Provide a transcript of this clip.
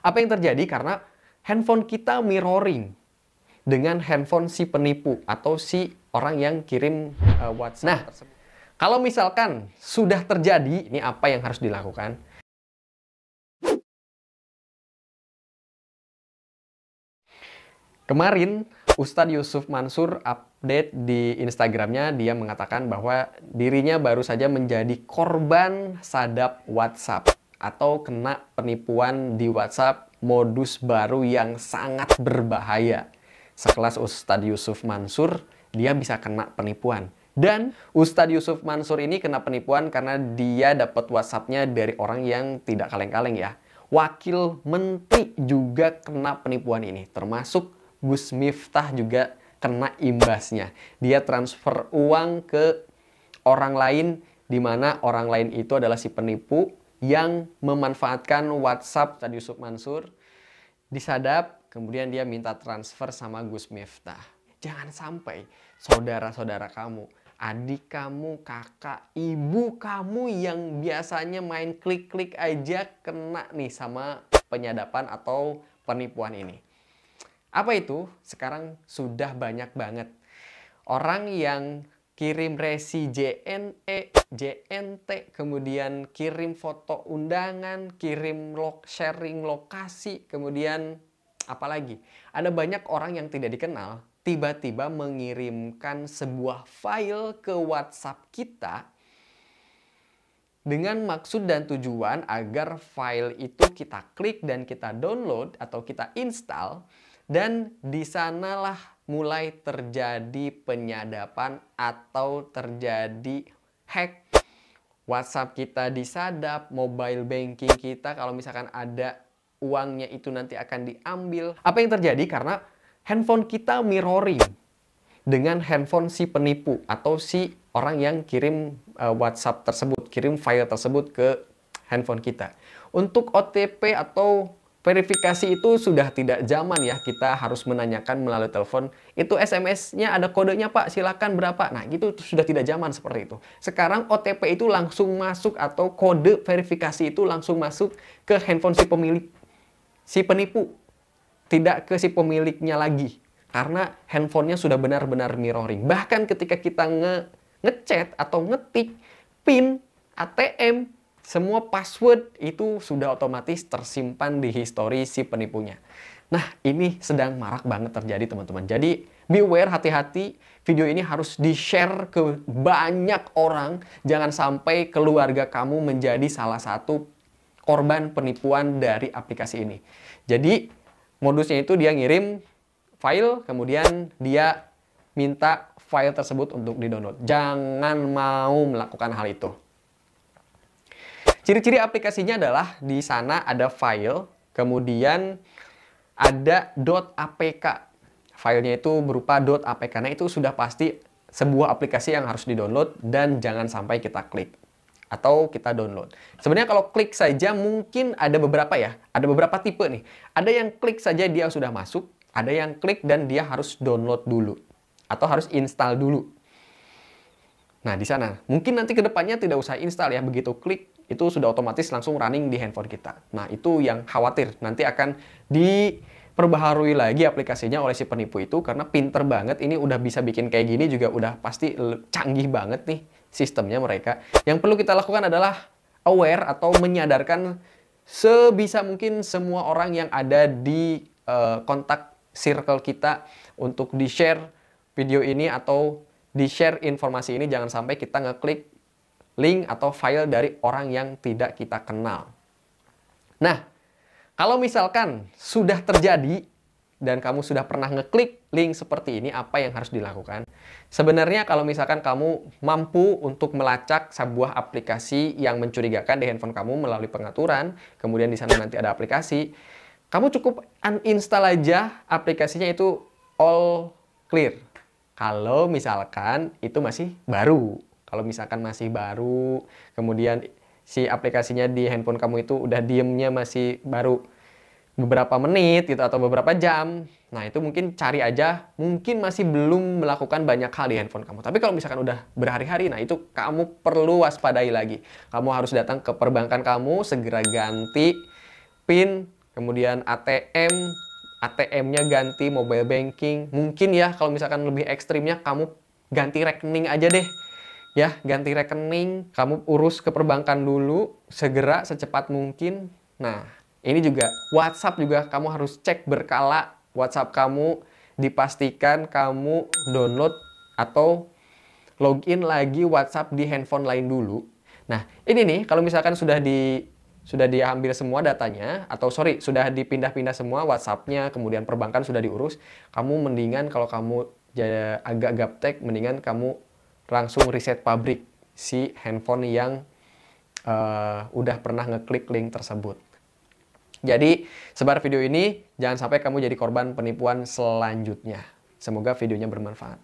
Apa yang terjadi? Karena handphone kita mirroring dengan handphone si penipu atau si orang yang kirim WhatsApp. Nah, kalau misalkan sudah terjadi, ini apa yang harus dilakukan? Kemarin, Ustadz Yusuf Mansur update di Instagramnya, dia mengatakan bahwa dirinya baru saja menjadi korban sadap WhatsApp atau kena penipuan di WhatsApp modus baru yang sangat berbahaya. Sekelas Ustadz Yusuf Mansur, dia bisa kena penipuan. Dan Ustadz Yusuf Mansur ini kena penipuan karena dia dapat WhatsApp-nya dari orang yang tidak kaleng-kaleng ya. Wakil Menteri juga kena penipuan ini, termasuk Gus Miftah juga kena imbasnya. Dia transfer uang ke orang lain, di mana orang lain itu adalah si penipu yang memanfaatkan WhatsApp Ustadz Yusuf Mansur, disadap, kemudian dia minta transfer sama Gus Miftah. Jangan sampai saudara-saudara kamu, adik kamu, kakak, ibu kamu yang biasanya main klik-klik aja kena nih sama penyadapan atau penipuan ini. Apa itu? Sekarang sudah banyak banget orang yang kirim resi JNE, JNT, kemudian kirim foto undangan, kirim sharing lokasi, kemudian apalagi ada banyak orang yang tidak dikenal tiba-tiba mengirimkan sebuah file ke WhatsApp kita dengan maksud dan tujuan agar file itu kita klik dan kita download atau kita install. Dan di sanalah mulai terjadi penyadapan atau terjadi hack. WhatsApp kita disadap, mobile banking kita kalau misalkan ada uangnya itu nanti akan diambil. Apa yang terjadi? Karena handphone kita mirroring dengan handphone si penipu atau si orang yang kirim WhatsApp tersebut, kirim file tersebut ke handphone kita. Untuk OTP atau verifikasi itu sudah tidak zaman ya, kita harus menanyakan melalui telepon. Itu SMS-nya ada kodenya Pak, silakan berapa. Nah, itu sudah tidak zaman seperti itu. Sekarang OTP itu langsung masuk atau kode verifikasi itu langsung masuk ke handphone si pemilik, si penipu. Tidak ke si pemiliknya lagi. Karena handphonenya sudah benar-benar mirroring. Bahkan ketika kita ngechat atau ngetik PIN, ATM, semua password itu sudah otomatis tersimpan di histori si penipunya. Nah, ini sedang marak banget terjadi teman-teman. Jadi, beware, hati-hati. Video ini harus di-share ke banyak orang. Jangan sampai keluarga kamu menjadi salah satu korban penipuan dari aplikasi ini. Jadi, modusnya itu dia ngirim file, kemudian dia minta file tersebut untuk di-download. Jangan mau melakukan hal itu. Ciri-ciri aplikasinya adalah di sana ada file, kemudian ada .apk. Filenya itu berupa .apk. Nah, itu sudah pasti sebuah aplikasi yang harus di-download dan jangan sampai kita klik atau kita download. Sebenarnya kalau klik saja mungkin ada beberapa ya, ada beberapa tipe nih. Ada yang klik saja dia sudah masuk, ada yang klik dan dia harus download dulu atau harus install dulu. Nah, di sana mungkin nanti ke depannya tidak usah install ya, begitu klik itu sudah otomatis langsung running di handphone kita. Nah, itu yang khawatir. Nanti akan diperbaharui lagi aplikasinya oleh si penipu itu karena pinter banget. Ini udah bisa bikin kayak gini juga udah pasti canggih banget nih sistemnya mereka. Yang perlu kita lakukan adalah aware atau menyadarkan sebisa mungkin semua orang yang ada di kontak circle kita untuk di-share video ini atau di-share informasi ini. Jangan sampai kita ngeklik link atau file dari orang yang tidak kita kenal. Nah, kalau misalkan sudah terjadi dan kamu sudah pernah ngeklik link seperti ini, apa yang harus dilakukan? Sebenarnya kalau misalkan kamu mampu untuk melacak sebuah aplikasi yang mencurigakan di handphone kamu melalui pengaturan, kemudian di sana nanti ada aplikasi, kamu cukup uninstall aja aplikasinya, itu all clear. Kalau misalkan itu masih baru. Kalau misalkan masih baru, kemudian si aplikasinya di handphone kamu itu udah diemnya masih baru beberapa menit gitu atau beberapa jam, nah itu mungkin cari aja, mungkin masih belum melakukan banyak hal di handphone kamu. Tapi kalau misalkan udah berhari-hari, nah itu kamu perlu waspadai lagi. Kamu harus datang ke perbankan kamu, segera ganti PIN, kemudian ATM-nya ganti, mobile banking. Mungkin ya kalau misalkan lebih ekstrimnya kamu ganti rekening aja deh. Ya, ganti rekening, kamu urus ke perbankan dulu, segera, secepat mungkin. Nah, ini juga WhatsApp juga kamu harus cek berkala WhatsApp kamu, dipastikan kamu download atau login lagi WhatsApp di handphone lain dulu. Nah, ini nih kalau misalkan sudah diambil semua datanya, atau sorry, sudah dipindah-pindah semua WhatsApp-nya, kemudian perbankan sudah diurus, kamu mendingan kalau kamu agak gaptek, mendingan kamu langsung reset pabrik si handphone yang udah pernah ngeklik link tersebut. Jadi, sebar video ini, jangan sampai kamu jadi korban penipuan selanjutnya. Semoga videonya bermanfaat.